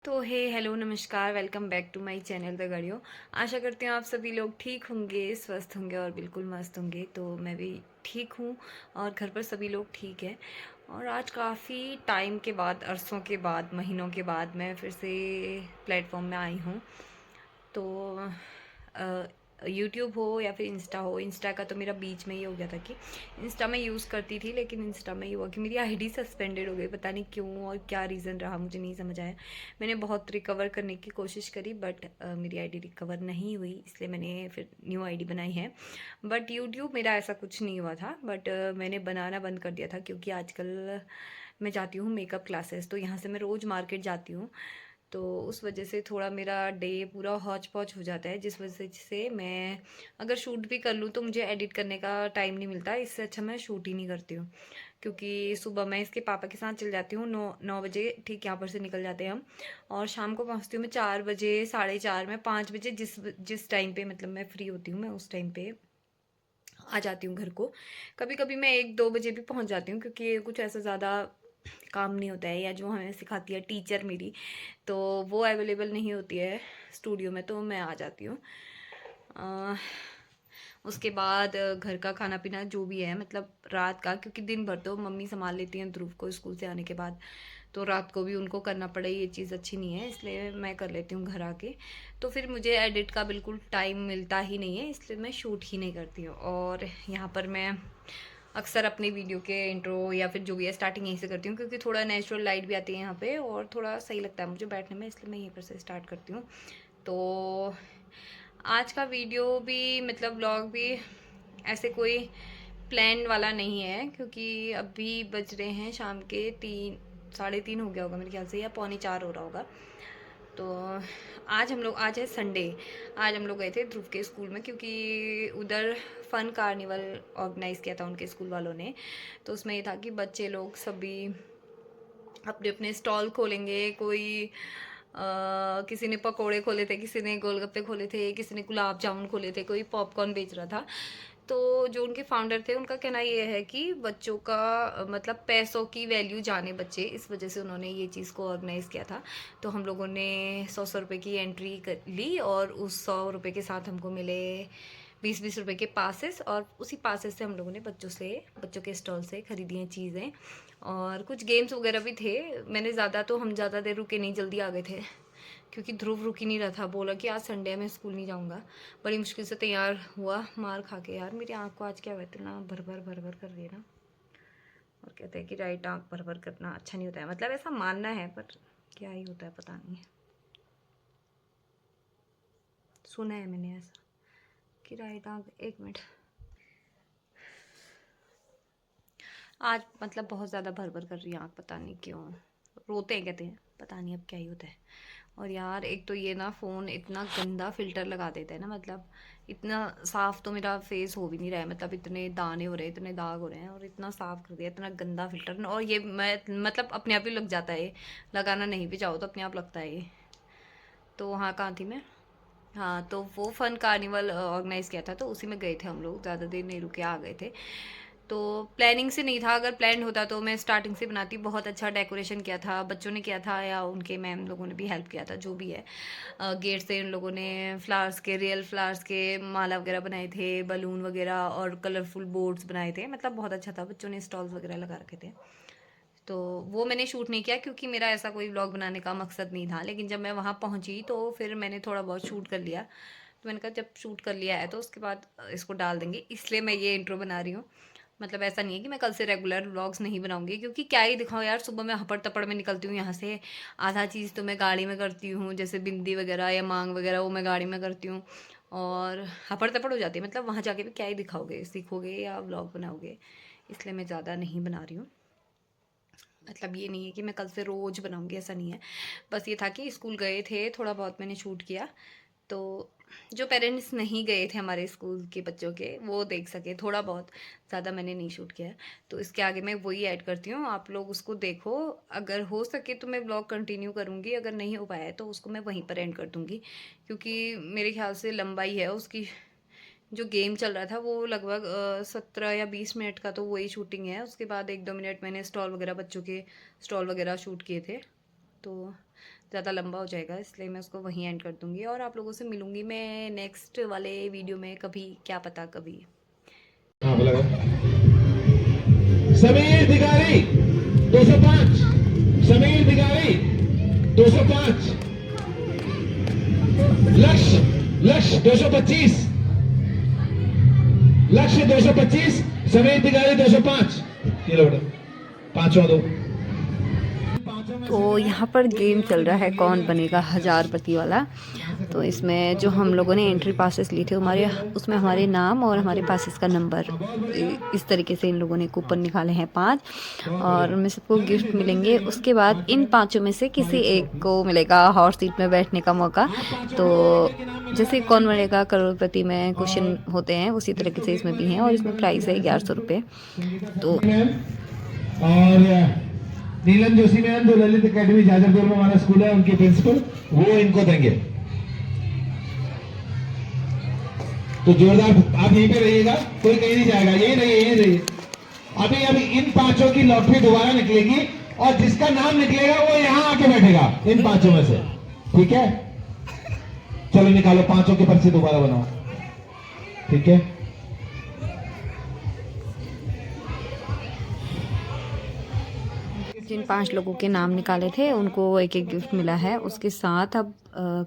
तो हे हेलो नमस्कार, welcome back to my channel the गड़ियो। आशा करती हूँ आप सभी लोग ठीक होंगे, स्वस्थ होंगे और बिल्कुल मस्त होंगे। तो मैं भी ठीक हूँ और घर पर सभी लोग ठीक है। और आज काफ़ी टाइम के बाद, अरसों के बाद, महीनों के बाद मैं फिर से प्लेटफॉर्म में आई हूँ। तो यूट्यूब हो या फिर इंस्टा हो, इंस्टा का तो मेरा बीच में ही हो गया था कि इंस्टा में यूज़ करती थी, लेकिन इंस्टा में ये हुआ कि मेरी आईडी सस्पेंडेड हो गई। पता नहीं क्यों और क्या रीज़न रहा, मुझे नहीं समझ आया। मैंने बहुत रिकवर करने की कोशिश करी बट मेरी आईडी रिकवर नहीं हुई, इसलिए मैंने फिर न्यू आईडी बनाई है। बट यूट्यूब मेरा ऐसा कुछ नहीं हुआ था, बट मैंने बनाना बंद कर दिया था क्योंकि आजकल मैं जाती हूँ मेकअप क्लासेस, तो यहाँ से मैं रोज़ मार्केट जाती हूँ। तो उस वजह से थोड़ा मेरा डे पूरा हौच पौच हो जाता है, जिस वजह से मैं अगर शूट भी कर लूँ तो मुझे एडिट करने का टाइम नहीं मिलता। इससे अच्छा मैं शूट ही नहीं करती हूँ, क्योंकि सुबह मैं इसके पापा के साथ चल जाती हूँ 9 बजे, ठीक यहाँ पर से निकल जाते हैं हम। और शाम को पहुँचती हूँ मैं 4 बजे, 4:30 में, 5 बजे, जिस जिस टाइम पे मतलब मैं फ्री होती हूँ मैं उस टाइम पे आ जाती हूँ घर को। कभी कभी मैं 1-2 बजे भी पहुँच जाती हूँ, क्योंकि कुछ ऐसा ज़्यादा काम नहीं होता है, या जो हमें सिखाती है टीचर मेरी, तो वो अवेलेबल नहीं होती है स्टूडियो में, तो मैं आ जाती हूँ। अ, उसके बाद घर का खाना पीना जो भी है, मतलब रात का, क्योंकि दिन भर तो मम्मी संभाल लेती हैं ध्रुव को स्कूल से आने के बाद, तो रात को भी उनको करना पड़े ये चीज़ अच्छी नहीं है, इसलिए मैं कर लेती हूँ घर आके। तो फिर मुझे एडिट का बिल्कुल टाइम मिलता ही नहीं है, इसलिए मैं शूट ही नहीं करती हूँ। और यहाँ पर मैं अक्सर अपनी वीडियो के इंट्रो या फिर जो भी है स्टार्टिंग यहीं से करती हूँ, क्योंकि थोड़ा नेचुरल लाइट भी आती है यहाँ पे और थोड़ा सही लगता है मुझे बैठने में, इसलिए मैं यहीं पर से स्टार्ट करती हूँ। तो आज का वीडियो भी मतलब व्लॉग भी ऐसे कोई प्लान वाला नहीं है, क्योंकि अभी बज रहे हैं शाम के 3, 3:30 हो गया होगा मेरे ख्याल से, या पौने 4 हो रहा होगा। तो आज है संडे। आज हम लोग गए थे ध्रुव के स्कूल में, क्योंकि उधर फन कार्निवल ऑर्गेनाइज़ किया था उनके स्कूल वालों ने। तो उसमें ये था कि बच्चे लोग सभी अपने अपने स्टॉल खोलेंगे। कोई किसी ने पकोड़े खोले थे, किसी ने गोलगप्पे खोले थे, किसी ने गुलाब जामुन खोले थे, कोई पॉपकॉर्न बेच रहा था। तो जो उनके फाउंडर थे उनका कहना ये है कि बच्चों का मतलब पैसों की वैल्यू जाने बच्चे, इस वजह से उन्होंने ये चीज़ को ऑर्गेनाइज़ किया था। तो हम लोगों ने 100-100 रुपये की एंट्री कर ली, और उस 100 रुपये के साथ हमको मिले 20-20 रुपये के पासेस, और उसी पासेस से हम लोगों ने बच्चों के स्टॉल से खरीदी हैं चीज़ें। और कुछ गेम्स वगैरह भी थे। हम ज़्यादा देर रुके नहीं, जल्दी आ गए थे, क्योंकि ध्रुव रुक ही नहीं रहा था। बोला कि आज संडे है, मैं स्कूल नहीं जाऊँगा। बड़ी मुश्किल से तैयार हुआ, मार खा के। यार मेरी आँख को आज क्या हुआ, इतना भर भर कर रही है ना। और कहते हैं कि राइट आँख भर भर करना अच्छा नहीं होता है, मतलब ऐसा मानना है, पर क्या ही होता है पता नहीं। सुना है मैंने ऐसा कि राइट आँख, 1 मिनट, आज मतलब बहुत ज़्यादा भर भर कर रही है आँख, पता नहीं क्यों। रोते हैं कहते हैं, पता नहीं अब क्या ही होता है। और यार एक तो ये ना फ़ोन इतना गंदा फ़िल्टर लगा देता है ना, मतलब इतना साफ़ तो मेरा फेस हो भी नहीं रहा है, मतलब इतने दाने हो रहे हैं, इतने दाग हो रहे हैं, और इतना साफ़ कर दिया, इतना गंदा फ़िल्टर। और ये मैं मतलब अपने आप ही लग जाता है, लगाना नहीं भी चाहो तो अपने आप लगता है ये। तो वहाँ कहाँ थी मैं? हाँ, तो वो फन कार्निवल ऑर्गेनाइज़ किया था, तो उसी में गए थे हम लोग, ज़्यादा देर नहीं रुके, आ गए थे। तो प्लानिंग से नहीं था, अगर प्लान होता तो मैं स्टार्टिंग से बनाती। बहुत अच्छा डेकोरेशन किया था, बच्चों ने किया था, या उनके मैम लोगों ने भी हेल्प किया था, जो भी है। गेट से उन लोगों ने फ्लावर्स के, रियल फ्लावर्स के माला वगैरह बनाए थे, बलून वगैरह और कलरफुल बोर्ड्स बनाए थे, मतलब बहुत अच्छा था। बच्चों ने स्टॉल्स वगैरह लगा रखे थे। तो वो मैंने शूट नहीं किया, क्योंकि मेरा ऐसा कोई व्लॉग बनाने का मकसद नहीं था। लेकिन जब मैं वहाँ पहुँची तो फिर मैंने थोड़ा बहुत शूट कर लिया। तो मैंने कहा जब शूट कर लिया है तो उसके बाद इसको डाल देंगे, इसलिए मैं ये इंट्रो बना रही हूँ। मतलब ऐसा नहीं है कि मैं कल से रेगुलर व्लॉग्स नहीं बनाऊंगी, क्योंकि क्या ही दिखाऊँ यार। सुबह मैं हपड़ तपड़ में निकलती हूँ यहाँ से, आधा चीज़ तो मैं गाड़ी में करती हूँ, जैसे बिंदी वगैरह या मांग वगैरह, वो मैं गाड़ी में करती हूँ, और हपड़ तपड़ हो जाती है। मतलब वहाँ जाके भी क्या ही दिखाओगे, सीखोगे या व्लॉग बनाओगे, इसलिए मैं ज़्यादा नहीं बना रही हूँ। मतलब ये नहीं है कि मैं कल से रोज़ बनाऊंगी, ऐसा नहीं है। बस ये था कि स्कूल गए थे, थोड़ा बहुत मैंने शूट किया, तो जो पेरेंट्स नहीं गए थे हमारे स्कूल के बच्चों के, वो देख सके थोड़ा बहुत। ज़्यादा मैंने नहीं शूट किया है। तो इसके आगे मैं वही ऐड करती हूँ, आप लोग उसको देखो। अगर हो सके तो मैं ब्लॉग कंटिन्यू करूँगी, अगर नहीं हो पाया तो उसको मैं वहीं पर एंड कर दूँगी, क्योंकि मेरे ख्याल से लंबाई है उसकी। जो गेम चल रहा था वो लगभग 17 या 20 मिनट का, तो वही शूटिंग है। उसके बाद 1-2 मिनट मैंने स्टॉल वगैरह, बच्चों के स्टॉल वगैरह शूट किए थे। तो ज़्यादा लंबा हो जाएगा, इसलिए मैं उसको वहीं एंड कर दूँगी और आप लोगों से मिलूँगी मैं नेक्स्ट वाले वीडियो में कभी, क्या पता कभी। हाँ बोला समीर धिकारी 205, समीर धिकारी 205, लक्ष्य लक्ष्य 225, लक्ष्य 225, समीर धिकारी 205। ये लो बेटा, पांचवा दो। तो यहाँ पर गेम चल रहा है कौन बनेगा हज़ारपति वाला। तो इसमें जो हम लोगों ने एंट्री पासेस लिए थे हमारे, उसमें हमारे नाम और हमारे पासेस का नंबर, इस तरीके से इन लोगों ने कूपन निकाले हैं 5 और उनमें सबको गिफ्ट मिलेंगे। उसके बाद इन 5 में से किसी एक को मिलेगा हॉट सीट में बैठने का मौका। तो जैसे कौन बनेगा करोड़पति में क्वेश्चन होते हैं उसी तरीके से इसमें भी हैं और इसमें प्राइस है 1100 रुपये। तो और नीलम जोशी मैम जो ललित एकेडमी जाजरपुर में हमारा स्कूल है, उनके प्रिंसिपल, वो इनको देंगे। तो जोरदार आप यहीं पे रहिएगा, कोई कहीं नहीं जाएगा, यही रहिए यही रहिए। अभी अभी इन 5 की लॉटरी दोबारा निकलेगी और जिसका नाम निकलेगा वो यहाँ आके बैठेगा इन 5 में से, ठीक है? चलो निकालो 5 के पर्चे दोबारा बनाओ, ठीक है? जिन 5 लोगों के नाम निकाले थे उनको एक एक गिफ्ट मिला है। उसके साथ अब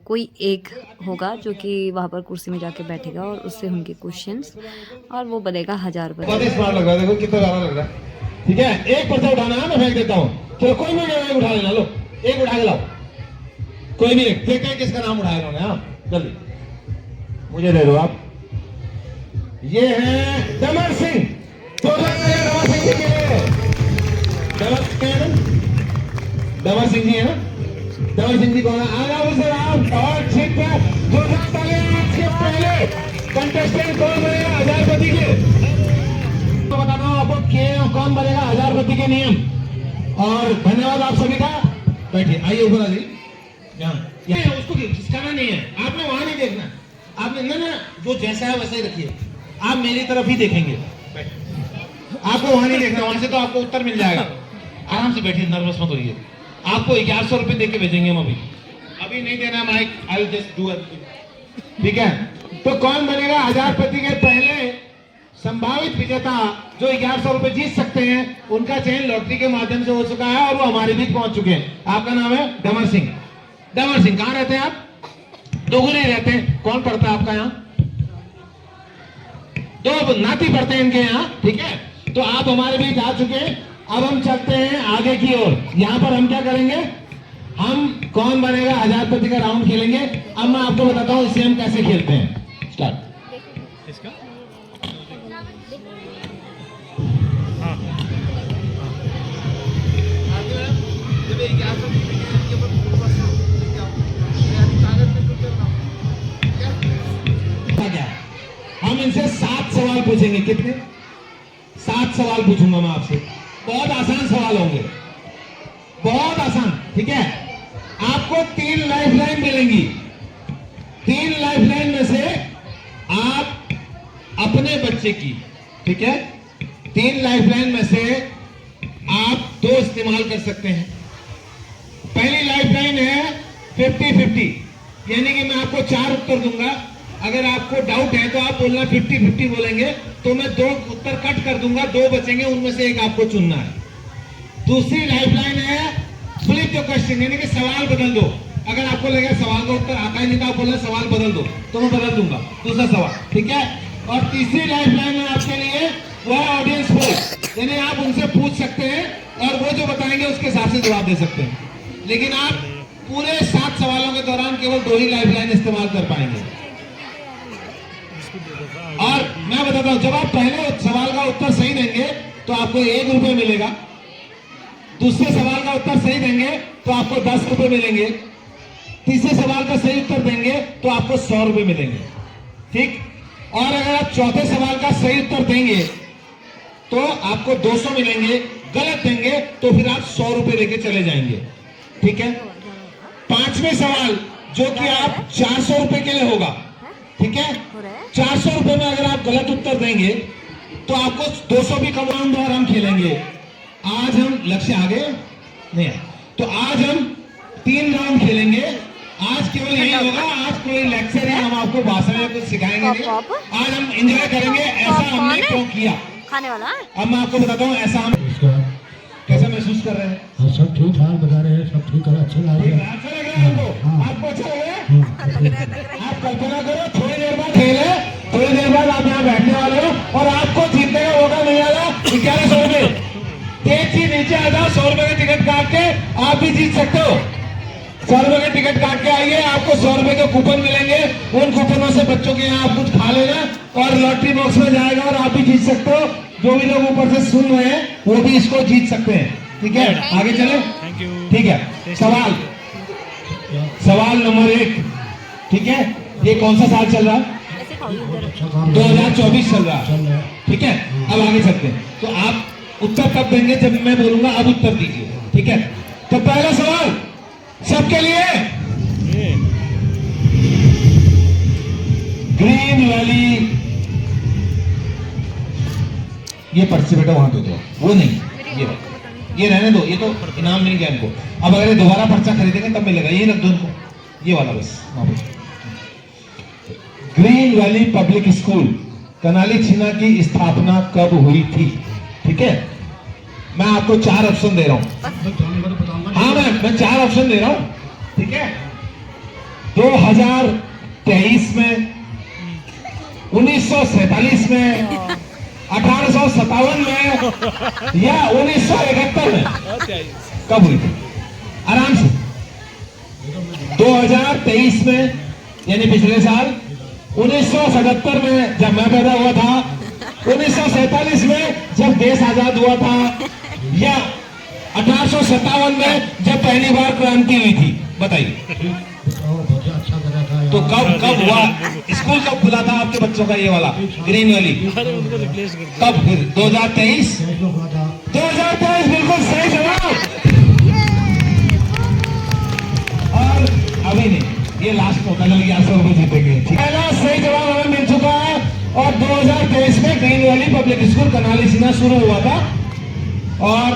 कोई एक होगा जो कि वहाँ पर कुर्सी में जाके बैठेगा और उससे होंगे क्वेश्चंस और वो बनेगा 1000 रुपये। बहुत स्मार्ट लग रहा है, देखो कितना ज्यादा लग रहा है, ठीक है? एक पर्चा उठाना है, मैं फेंक देता हूँ। चलो कोई भी एक उठा लेना, लो एक उठा के लाओ, कोई भी एक देखते हैं किसका नाम उठाया इन्होंने। हाँ जल्दी मुझे दे दो आप। ये है दमन सिंह, दमन सिंह जी के लिए, दमन सिंह जी है ना? दमन सिंह जी कौन है? आ जाओ सर आप, और ठीक है जोरदार तालियां। आज के पहले कंटेस्टेंट कौन बनेगा हज़ारपति के, तो बताता हूँ आपको कौन बनेगा हज़ारपति के नियम। और धन्यवाद आप सभी का। बैठिए, आइए ऊपर आ जाइए। यहाँ उसको खिसकाना नहीं है, आपने वहां नहीं देखना, आपने ना जो जैसा है वैसा ही रखिए, आप मेरी तरफ ही देखेंगे। आपको वहां नहीं देखना, वहां से तो आपको उत्तर मिल जाएगा। आराम से बैठिए, नर्वस मत होइए। आपको 1100 रुपए देके भेजेंगे हम अभी नहीं देना mic, I will just do it, ठीक है? तो कौन बनेगा हज़ारपति के पहले संभावित विजेता जो 1100 रुपए जीत सकते हैं, उनका चयन लॉटरी के माध्यम से हो चुका है और वो हमारे बीच पहुंच चुके हैं। आपका नाम है दमन सिंह। दमन सिंह कहाँ रहते हैं आप? दोगुने रहते हैं। कौन पढ़ता है आपका यहाँ? 2 नाती पढ़ते हैं इनके यहाँ, ठीक है? तो आप हमारे बीच आ चुके हैं। अब हम चलते हैं आगे की ओर। यहाँ पर हम क्या करेंगे, हम कौन बनेगा हज़ारपति का राउंड खेलेंगे। अब मैं आपको बताता हूँ इसे हम कैसे खेलते हैं। स्टार्ट। इसका हम इनसे 7 सवाल पूछेंगे। कितने? 7 सवाल पूछूंगा मैं आपसे। बहुत आसान सवाल होंगे, बहुत आसान, ठीक है? आपको 3 लाइफलाइन मिलेंगी। 3 लाइफलाइन में से आप अपने बच्चे की, ठीक है, 3 लाइफलाइन में से आप 2 इस्तेमाल कर सकते हैं। पहली लाइफलाइन है 50-50, यानी कि मैं आपको 4 उत्तर दूंगा। अगर आपको डाउट है तो आप बोलना 50-50 बोलेंगे, तो मैं 2 उत्तर कट कर दूंगा, 2 बचेंगे, उनमें से एक आपको चुनना है। दूसरी लाइफलाइन है फ्लिप द क्वेश्चन, यानी कि सवाल बदल दो। अगर आपको लगेगा सवाल का उत्तर आता ही नहीं था, आप बोला सवाल बदल दो, तो मैं बदल दूंगा दूसरा सवाल, ठीक है? और तीसरी लाइफलाइन है आपके लिए, वो है ऑडियंस पोल, यानी आप उनसे पूछ सकते हैं और वो जो बताएंगे उसके हिसाब से जवाब दे सकते हैं। लेकिन आप पूरे 7 सवालों के दौरान केवल 2 ही लाइफलाइन इस्तेमाल कर पाएंगे। और मैं बताता हूं, जब आप पहले सवाल का उत्तर सही देंगे तो आपको 1 रुपये मिलेगा। दूसरे सवाल का उत्तर सही देंगे तो आपको 10 रुपये मिलेंगे। तीसरे सवाल का सही उत्तर देंगे तो आपको 100 रुपये मिलेंगे, ठीक? और अगर आप चौथे सवाल का सही उत्तर देंगे तो आपको 200 मिलेंगे। गलत देंगे तो फिर आप 100 रुपये लेके चले जाएंगे, ठीक है? 5वें सवाल जो कि आप 400 रुपये के लिए होगा, ठीक है? 400 रुपये में अगर आप गलत उत्तर देंगे तो आपको 200 भी कम राउंड और हम खेलेंगे। आज हम लक्ष्य आगे नहीं है, तो आज हम 3 राउंड खेलेंगे। आज केवल यही होगा, आज कोई लेक्चर है, हम आपको भाषण या कुछ सिखाएंगे नहीं। आज हम एंजॉय करेंगे, ऐसा हमने क्यों किया खाने वाला है। अब मैं आपको बताता हूँ ऐसा हम कैसा महसूस कर रहे हैं। हाँ, सब ठीक ठाक बता रहे हैं, सब ठीक है, अच्छा लग ठीक रहा है, है। अच्छा लग रहा है आपको? आपको अच्छा लग रहा है? आप कल्पना करो थोड़ी देर बाद खेल है, थोड़ी देर बाद आप यहाँ बैठने वाले हो और आपको जीतने का मौका मिल जाएगा 1100 रुपए। तेज ही नीचे आ जाओ, 100 रुपए का टिकट काट के आप भी जीत सकते हो। 100 रुपए का टिकट काट के आइए, आपको 100 रुपए के कूपन मिलेंगे। उन कूपनों से बच्चों के यहाँ आप कुछ खा लेना और लॉटरी बॉक्स में जाएगा और आप भी जीत सकते हो। जो भी लोग ऊपर से सुन रहे हैं वो भी इसको जीत सकते हैं। ठीक है, आगे चले। ठीक है, सवाल नंबर 1। ठीक है, ये कौन सा साल चल रहा है? ऐसे खाओ इधर। अच्छा काम 2024 चल रहा चल है। रहा है। ठीक है, अब आगे चलते हैं। तो आप उत्तर तब देंगे जब मैं बोलूंगा, अब उत्तर दीजिए। ठीक है, तो पहला सवाल सबके लिए, ग्रीन वैली, ये पर्ची बेटा वहां दे दो, वो नहीं, ये रहने दो, ये तो इनाम मिल गया इनको। अब अगर ये दोबारा पर्चा खरीदेंगे तब मिलेगा, ये रख दो इनको, ये वाला बस वहां पे। Green valley public school Kanali छिना की स्थापना कब हुई थी? ठीक है, मैं आपको 4 ऑप्शन दे रहा हूं। हाँ, मैं 4 ऑप्शन दे रहा हूं। ठीक है, 2023 में, 1947 में, 1857 में या 1971 में? कब हुई थी? आराम से। 2023 में यानी पिछले साल, 1977 में जब मैं पैदा हुआ था, 1947 में जब देश आजाद हुआ था, या 1857 में जब पहली बार क्रांति हुई थी? बताइए। अच्छा लगा था तो कब हुआ? स्कूल कब खुला था आपके बच्चों का ये वाला ग्रीन वैली? कब? फिर 2023? 2023 बिल्कुल सही जवाब। और अभी नहीं, ये लास्ट मौका, चलो 1100 रुपए जीतेंगे। पहला सही जवाब हमें मिल चुका है और 2023 में green valley public school Kanali सीना शुरू हुआ था और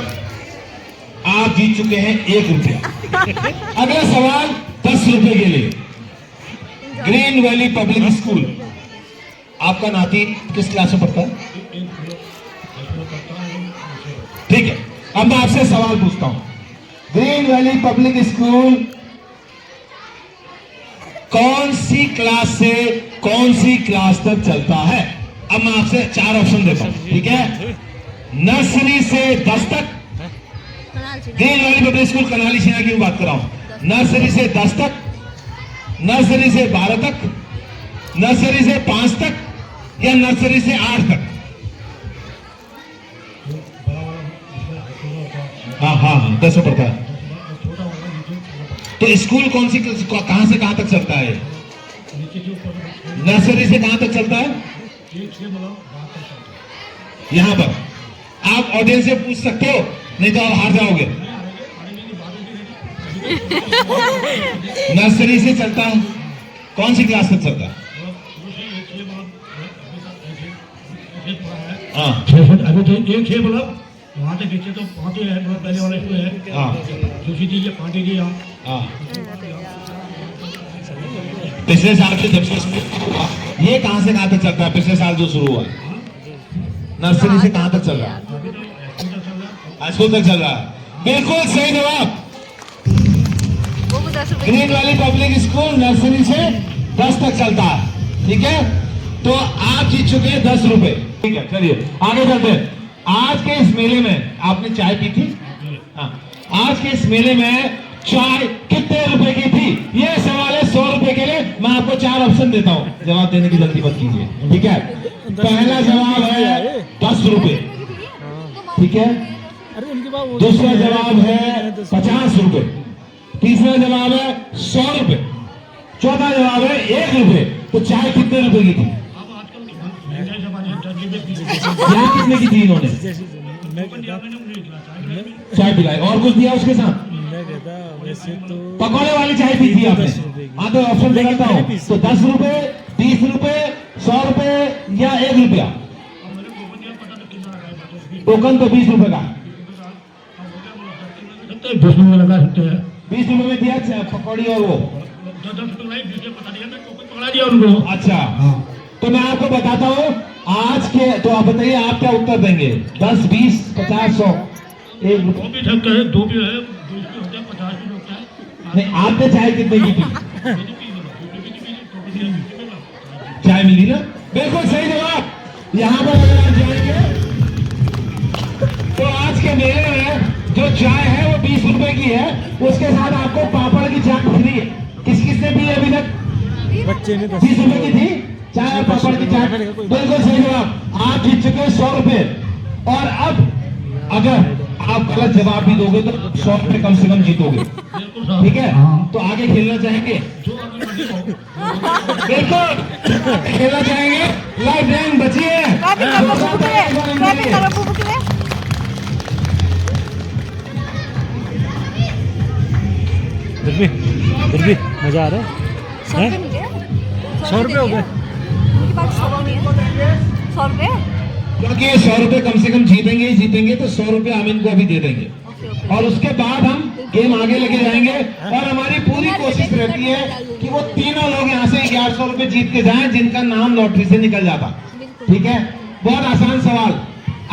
आप जीत चुके हैं 1 रुपया। अगला सवाल 10 रुपए के लिए। ग्रीन वैली पब्लिक स्कूल, आपका नाती किस क्लास में पढ़ता है? ठीक है, अब मैं आपसे सवाल पूछता हूं। ग्रीन वैली पब्लिक स्कूल कौन सी क्लास से कौन सी क्लास तक चलता है? अब मैं आपसे 4 ऑप्शन देता हूं। ठीक है, नर्सरी से 10 तक, green valley public school Kanali सीना की बात कर रहा हूं। नर्सरी से 10 तक, नर्सरी से 12 तक, नर्सरी से 5 तक या नर्सरी से 8 तक? हाँ 10 पड़ता है। तो स्कूल कौन सी, कहां से कहां तक चलता है? नर्सरी से कहां तक चलता है? यहां पर आप ऑडियंस से पूछ सकते हो, नहीं तो आप हार जाओगे। नर्सरी से चलता है, कौन सी क्लास तक चलता है? हाँ, अभी तो 1 बोला, वहाँ तक पीछे तो 5 है, पहले वाला स्कूल है। हाँ, दूसरी चीज 5 दी यहाँ। हाँ। पिछले साल के जब से शुरू हुआ, ये कहां से कहां तक चलता है? पिछले साल जो शुरू हुआ, नर्सरी से कहां तक चल रहा है? स्कूल तक चल रहा है। बिल्कुल सही जवाब। Green valley public school nursery से 10 तक चलता है। ठीक है, तो आप जीत चुके हैं 10 रुपए। ठीक है, चलिए आगे चलते हैं। आज के इस मेले में आपने चाय पी थी? हाँ, आज के इस मेले में चाय कितने रुपए की थी? ये सवाल है 100 रुपए के लिए। मैं आपको 4 ऑप्शन देता हूं, जवाब देने की जल्दी मत कीजिए। ठीक है, पहला जवाब है 10 रुपए। ठीक है, दूसरा जवाब है 50 रुपए, तीसरा जवाब है 100 रुपए, चौथा जवाब है 1 रुपए। तो चाय कितने रुपए की थी? यहाँ कितने की थी इन्होंने? चाय पिलाई और कुछ दिया उसके साथ? पकौड़े वाली चाय पी थी आपने? हाँ, तो ऑप्शन दे देता हूँ। तो 10 रुपए, 20 रुपए, 100 रुपए या 1 रुपया? टोकन तो 20 रुपए का। 10 रुपए लगा सकते हैं। 20 रुपए में दिया पकौड़ी और वो। 10 रुपए लाई, 20 पता नहीं मैं टोकन पकड़ा दिया उनको। अच्छा हाँ तो मैं आपको बताता हूँ आज के, तो आप बताइए आप क्या उत्तर देंगे? 10, 20, 50, 100? एक दो भी सकते हैं, दो भी है, 20 भी होते हैं, 50 भी होता है। नहीं, आपने चाय कितने की पी? नहीं चाय मिली ना? बिल्कुल सही जवाब। यहाँ पर अगर आप जाएंगे तो आज के मेले में जो चाय है वो 20 रुपए की है, उसके साथ आपको पापड़ की चाट फ्री है। किस किसने पी अभी तक? बच्चे ने 20 रुपए की थी चाय और पापड़ की चाट। बिल्कुल सही जवाब। आप जीत चुके 100 रुपए। और अब अगर आप गलत जवाब भी दोगे तो 100 रुपए कम से कम जीतोगे। ठीक है, तो आगे खेलना चाहेंगे? बिल्कुल खेलना चाहेंगे। लाइफ लाइन बची है। फिर भी मजा आ रहा है। 100 रुपये हो गए। 100 रुपये? क्योंकि ये 100 रुपए कम से कम जीतेंगे ही जीतेंगे, तो 100 रुपए हम इनको अभी दे देंगे और उसके बाद हम गेम आगे लेके जाएंगे। और हमारी पूरी कोशिश रहती है कि वो तीनों लोग यहाँ से 1100 रुपए जीत के जाएं जिनका नाम लॉटरी से निकल जाता। ठीक है, बहुत आसान सवाल।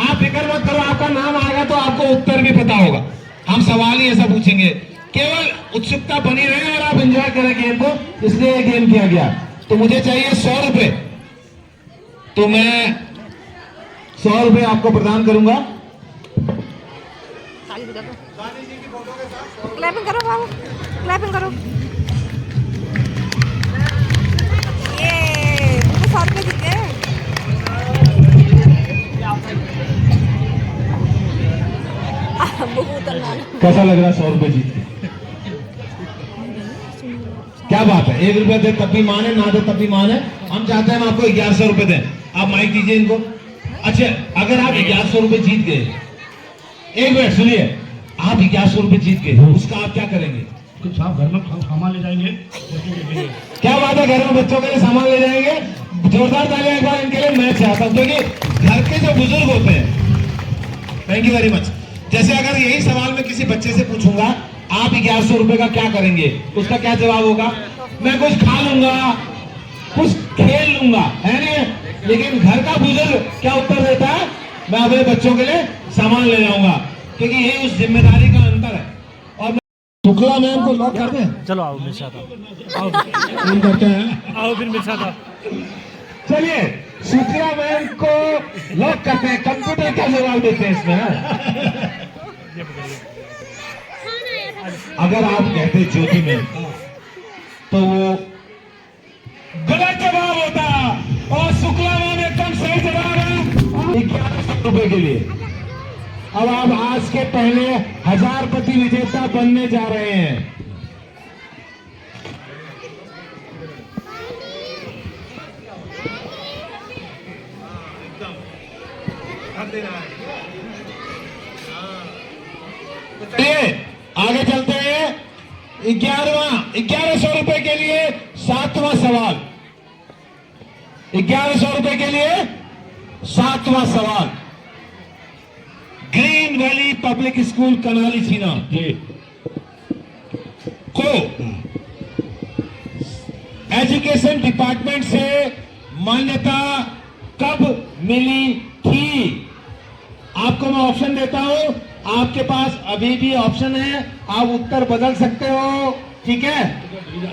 आप फिक्र मत करो, आपका नाम आएगा तो आपको उत्तर भी पता होगा। हम सवाल ही ऐसा पूछेंगे, केवल उत्सुकता बनी रहे और आप एंजॉय करें गेम को, इसलिए ये गेम किया गया। तो मुझे चाहिए 100 रुपए, तो मैं 100 रुपए आपको प्रदान करूंगा। क्लैपिंग करो बाबू, क्लैपिंग करो। ये 100 रुपये जीते। कैसा लग रहा है 100 रुपए जीत के? क्या बात है, 1 रुपया दे तब भी मान है, ना दे तब भी मान है। हम चाहते हैं हम आपको 1100 रुपए दें। आप माइक दीजिए इनको। अच्छा, अगर आप 1100 रुपए जीत गए, एक मिनट सुनिए, आप 1100 रुपए जीत गए, उसका आप क्या करेंगे? कुछ आप घर में सामान ले जाएंगे। क्या बात है, घर में बच्चों के लिए सामान ले जाएंगे। जोरदार तालियां एक बार इनके लिए। मैं चाहता हूं क्योंकि घर के जो बुजुर्ग होते हैं, थैंक यू वेरी मच। जैसे अगर यही सवाल मैं किसी बच्चे से पूछूंगा, आप 1100 रुपए का क्या करेंगे, उसका क्या जवाब होगा? मैं कुछ खा लूंगा, कुछ खेल लूंगा, है नहीं? लेकिन घर का बुजुर्ग क्या उत्तर देता है? मैं अपने बच्चों के लिए सामान ले जाऊंगा, क्योंकि यही उस जिम्मेदारी का अंतर है। और शुक्ला मैम को लॉक कर दें। चलो आओ मेरे साथ आओ। फोन करते हैं। आओ फिर मेरे साथ आओ। चलिए शुक्ला मैम को लॉक करते हैं। कंप्यूटर क्या जवाब देते हैं इसमें? अगर आप कहते ज्योति मैम तो वो गलत जवाब होता और शुक्ला मैम एकदम सही जवाब है। 1100 रुपए के लिए अब आप आज के पहले 1000पति विजेता बनने जा रहे हैं। आगे चलते हैं। 1100 रुपए के लिए 7वां सवाल। 1100 रुपए के लिए 7वां सवाल। Green valley public school Kanali छीना को एजुकेशन डिपार्टमेंट से मान्यता कब मिली थी? आपको मैं ऑप्शन देता हूं, आपके पास अभी भी ऑप्शन है, आप उत्तर बदल सकते हो। ठीक है,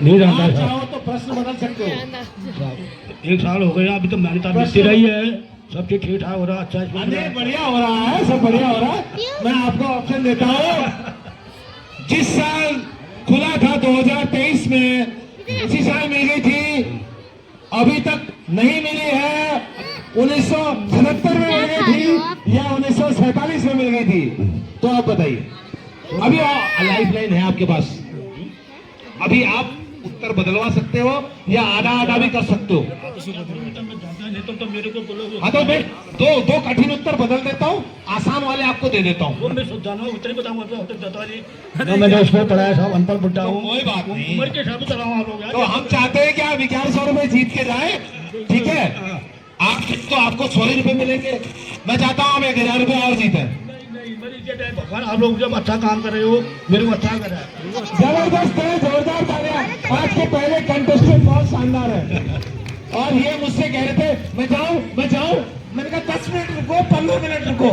नहीं जानता आप है चाहो तो प्रश्न बदल सकते हो। 1 साल हो गया, अभी तो मान्यता मिलती रही है, सब ठीक ठीक ठाक हो रहा, अच्छा इसमें अरे बढ़िया हो रहा है, सब बढ़िया हो रहा है। मैं आपको ऑप्शन देता हूं। जिस साल खुला था 2023 में, उसी साल मिल गई थी, अभी तक नहीं मिली है। 1977 में मिल गई थी या 1947 में मिल गई थी? तो आप बताइए। अभी लाइफ लाइन है आपके पास, अभी आप उत्तर बदलवा सकते हो या आधा आधा भी कर सकते हो। तो मेरे को बोलो। हाँ तो मैं दो कठिन उत्तर बदल देता हूँ, आसान वाले आपको दे देता हूँ। वो मैं जाना उतने बताऊंगा तो उत्तर देता जी। मैंने उसमें पढ़ाया साहब, अनपढ़ बुड्ढा हूँ। कोई बात नहीं, उम्र के हिसाब से चलाओ आप लोग यार। तो हम चाहते हैं कि आप 1100 रुपए जीत के जाए। ठीक है, आप तो आपको 100 रुपए मिलेंगे। मैं चाहता हूँ हम 1000 रुपए और जीते। नहीं, मेरी जय भगवान, आप लोग जब अच्छा काम कर रहे हो, मेरे को अच्छा कर रहा है। जबरदस्त है, जोरदार तालियां। आज के पहले कंटेस्टेंट बहुत शानदार है। और ये मुझसे कह रहे थे मैं जाऊं। मैंने कहा 10 मिनट रुको, 15 मिनट रुको,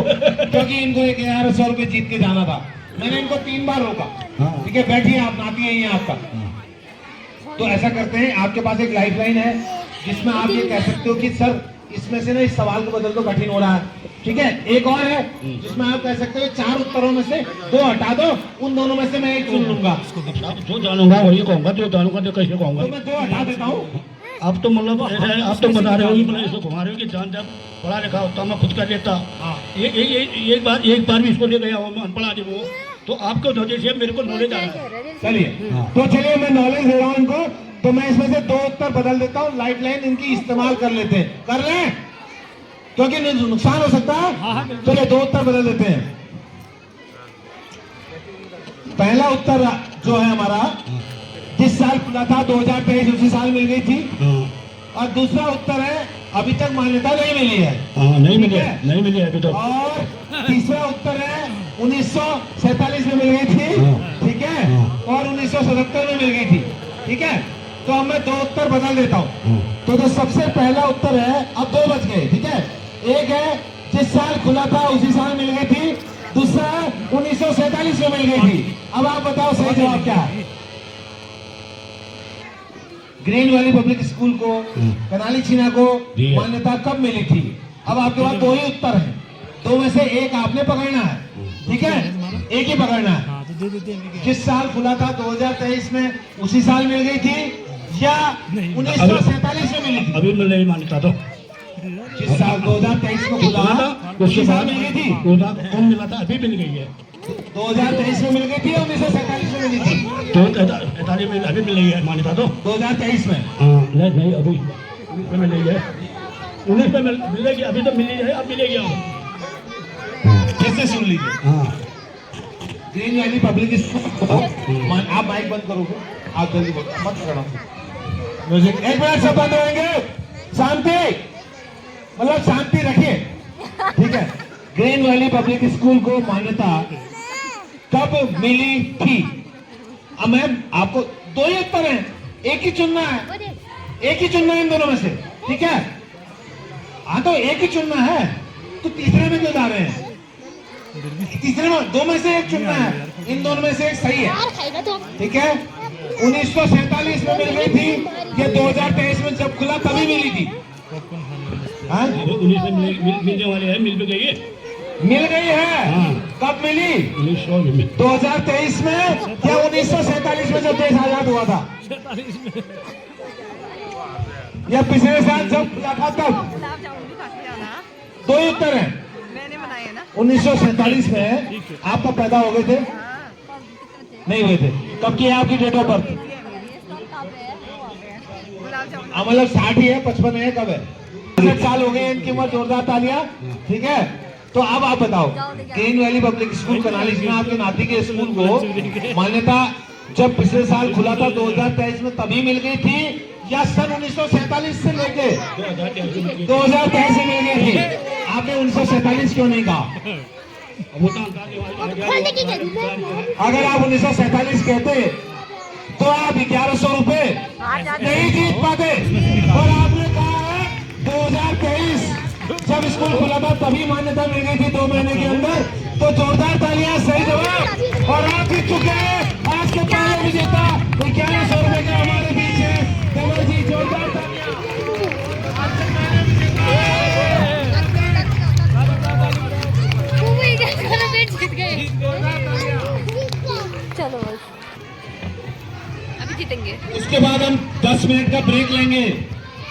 क्योंकि इनको 1100 रुपए जीत के जाना था। मैंने इनको 3 बार रोका। ठीक है, बैठिए आप, नाती है ये आपका। तो ऐसा करते हैं, आपके पास एक लाइफलाइन है जिसमें आप ये कह सकते हो कि सर इसमें से ना इस सवाल को बदल दो, कठिन हो रहा है। ठीक है, एक और है जिसमें आप कह सकते हो 4 उत्तरों में से 2 हटा दो, उन दोनों में से मैं एक चुन लूंगा। जो जानूंगा वही कहूंगा, जो जानूंगा तो कैसे कहूंगा। तो मैं 2 हटा देता हूँ। अब तो मतलब आप तो बता रहे हो कि मतलब इसको घुमा रहे हो कि जान जब पढ़ा लिखा होता मैं खुद कर लेता। एक बार भी इसको ले गया हूँ अनपढ़ आदमी को, तो आपको नॉलेज है, मेरे को नॉलेज आ रहा है। चलिए तो चलिए मैं नॉलेज दे रहा हूँ इनको, तो मैं इसमें से 2 उत्तर बदल देता हूँ। लाइफ लाइन इनकी इस्तेमाल कर लेते हैं, कर लें, क्योंकि नुकसान हो सकता है। चलिए 2 उत्तर बदल देते हैं। पहला उत्तर जो है हमारा, जिस साल खुला था 2023 उसी साल मिल गई थी। और दूसरा उत्तर है अभी तक मान्यता नहीं मिली है। नहीं मिली है अभी तक। और तीसरा उत्तर है 1947 में मिल गई थी। ठीक है, और 1977 में मिल गई थी। ठीक है, तो अब मैं 2 उत्तर बदल देता हूँ। तो जो सबसे पहला उत्तर है, अब 2 बच गए। ठीक है, एक है जिस साल खुला था उसी साल मिल गई थी, दूसरा है 1947 में मिल गई थी। अब आप बताओ सही जवाब क्या है। ग्रीन वैली पब्लिक स्कूल को, कनाली छीना को मान्यता कब मिली थी? अब आपके पास 2 ही उत्तर हैं, 2 में से एक आपने पकड़ना है। ठीक है, एक ही पकड़ना है। जिस साल खुला था 2023 में उसी साल मिल गई थी या 1947 में मिली थी? अभी मिल रही मान्यता तो जिस साल 2023 में खुला था उसके उसी साल बाद मिल गई थी। कौन मिला था? अभी मिल गई है। 2023 में मिल गई थी, 1947 में मिली थी। तो 43 में अभी मिल रही है मान्यता तो 2023 में। नहीं अभी 19 में मिल रही है। 19 में मिलेगी, अभी तो मिली है, अब मिलेगी। अब कैसे सुन लीजिए। ग्रीन वैली पब्लिक स्कूल, आप माइक बंद करोगे, आप जल्दी मत करो म्यूजिक। 1 मिनट से बंद होंगे, शांति, मतलब शांति रखिए। ठीक है, ग्रीन वैली पब्लिक स्कूल को मान्यता कब मिली थी? अब मैम आपको 2 ही उत्तर हैं, एक ही चुनना है, एक ही चुनना है इन दोनों में से। ठीक है, हाँ तो एक ही चुनना है, तो तीसरे में क्यों जा रहे हैं? तीसरे में 2 में से एक चुनना है, इन दोनों में से एक सही है। ठीक है, 1947 में मिल गई थी या 2023 में जब खुला तभी मिली थी? हाँ 19 में मिलने वाले हैं, मिल भी गई है। मिल गई है। कब मिली? 2023 में या 1947 में जब देश आजाद हुआ था? या पिछले साल जब खुला था तब? 2 ही उत्तर हैं। मैंने बनाया ना। 1947 में आप कब पैदा हो गए थे? नहीं हुए थे। कब की है आपकी डेट ऑफ बर्थ? मतलब 60 है, 55 है, कब है? 60 साल हो गए इनकी उम्र। जोरदार तालियां। ठीक है, तो अब आप बताओ, green valley public school Kanali में आपके नाती के स्कूल को मान्यता जब पिछले साल खुला था 2023 में तभी मिल गई थी या सन 1947 से लेके 2023 से मिल गई थी? आपने 1947 क्यों नहीं कहा? अगर आप 1947 कहते तो आप 1100 रुपए नहीं जीत पाते। और आपने कहा है 2023 जब स्कूल खुला था तभी मान्यता मिल गई थी 2 महीने के अंदर। तो जोरदार तालियां, सही जवाब। और आप जीत चुके हैं आज के पहले विजेता 1100 रुपए के हमारे बीच है कंवर जी। जोरदार तालियां। चलो बस, अभी जीतेंगे। उसके बाद हम 10 मिनट का ब्रेक लेंगे।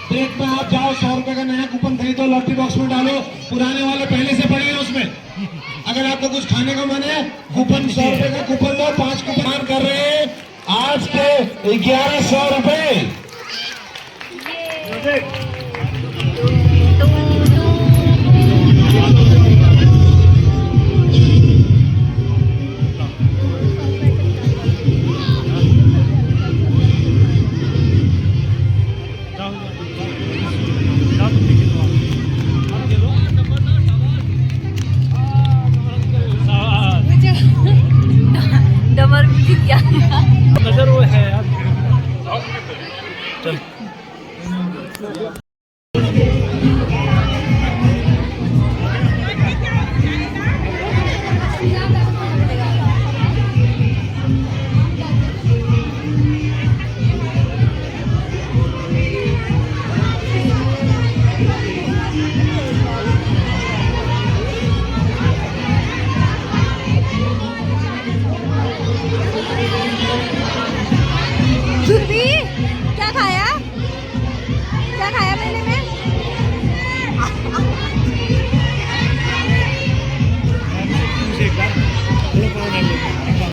ब्रेक में आप जाओ, 100 रुपए का नया कूपन खरीदो, लॉटरी बॉक्स में डालो, पुराने वाले पहले से पड़े हैं उसमें। अगर आपको कुछ खाने का मन है, कूपन 100 रुपए का कूपन लो, 5 कूपन कर रहे हैं आज के 1100 रुपए। चल